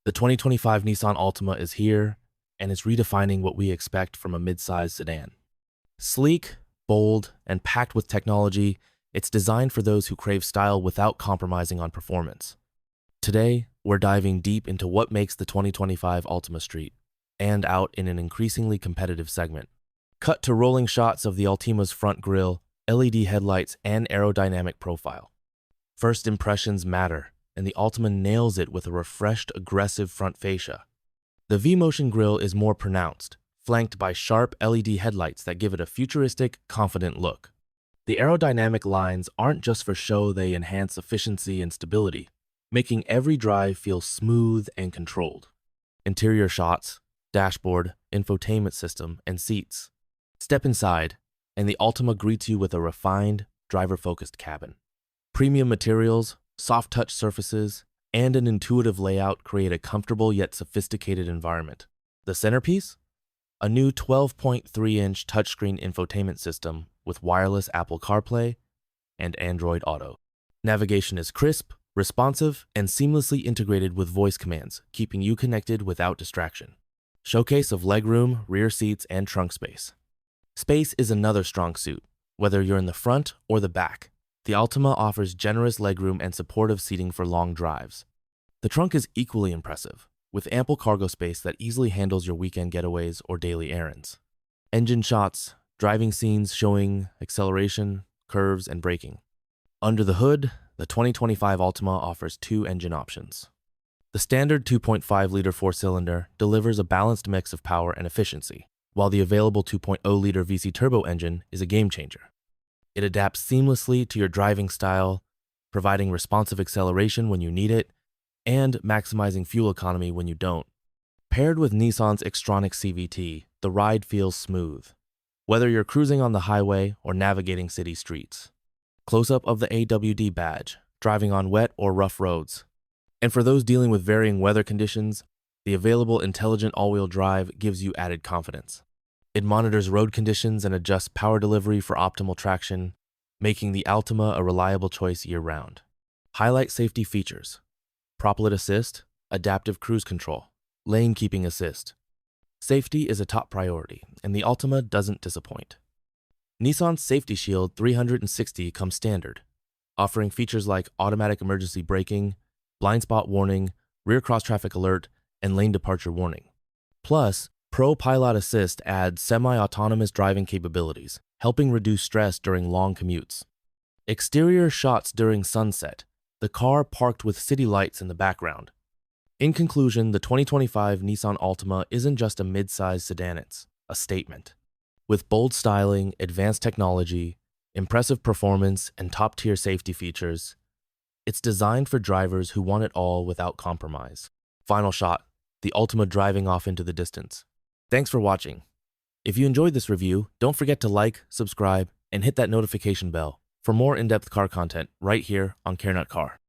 The 2025 Nissan Altima is here, and it's redefining what we expect from a midsize sedan. Sleek, bold, and packed with technology, it's designed for those who crave style without compromising on performance. Today, we're diving deep into what makes the 2025 Altima Street stand out in an increasingly competitive segment. Cut to rolling shots of the Altima's front grille, LED headlights, and aerodynamic profile. First impressions matter, and the Altima nails it with a refreshed, aggressive front fascia. The V-Motion grille is more pronounced, flanked by sharp LED headlights that give it a futuristic, confident look. The aerodynamic lines aren't just for show, they enhance efficiency and stability, making every drive feel smooth and controlled. Interior shots, dashboard, infotainment system, and seats. Step inside, and the Altima greets you with a refined, driver-focused cabin. Premium materials, soft-touch surfaces, and an intuitive layout create a comfortable yet sophisticated environment. The centerpiece? A new 12.3-inch touchscreen infotainment system with wireless Apple CarPlay and Android Auto. Navigation is crisp, responsive, and seamlessly integrated with voice commands, keeping you connected without distraction. Showcase of legroom, rear seats, and trunk space. Space is another strong suit. Whether you're in the front or the back, the Altima offers generous legroom and supportive seating for long drives. The trunk is equally impressive, with ample cargo space that easily handles your weekend getaways or daily errands. Engine shots, driving scenes showing acceleration, curves, and braking. Under the hood, the 2025 Altima offers two engine options. The standard 2.5-liter four-cylinder delivers a balanced mix of power and efficiency, while the available 2.0-liter VC turbo engine is a game-changer. It adapts seamlessly to your driving style, providing responsive acceleration when you need it, and maximizing fuel economy when you don't. Paired with Nissan's Xtronic CVT, the ride feels smooth, whether you're cruising on the highway or navigating city streets. Close-up of the AWD badge, driving on wet or rough roads. And for those dealing with varying weather conditions, the available intelligent all-wheel drive gives you added confidence. It monitors road conditions and adjusts power delivery for optimal traction, making the Altima a reliable choice year-round. Highlight safety features: propellant assist, adaptive cruise control, lane keeping assist. Safety is a top priority, and the Altima doesn't disappoint. Nissan's Safety Shield 360 comes standard, offering features like automatic emergency braking, blind spot warning, rear cross-traffic alert, and lane departure warning. Plus, Pro Pilot Assist adds semi-autonomous driving capabilities, helping reduce stress during long commutes. Exterior shots during sunset, the car parked with city lights in the background. In conclusion, the 2025 Nissan Altima isn't just a mid-size sedan, it's a statement. With bold styling, advanced technology, impressive performance, and top-tier safety features, it's designed for drivers who want it all without compromise. Final shot, the Altima driving off into the distance. Thanks for watching. If you enjoyed this review, don't forget to like, subscribe, and hit that notification bell for more in-depth car content right here on CareNut Car.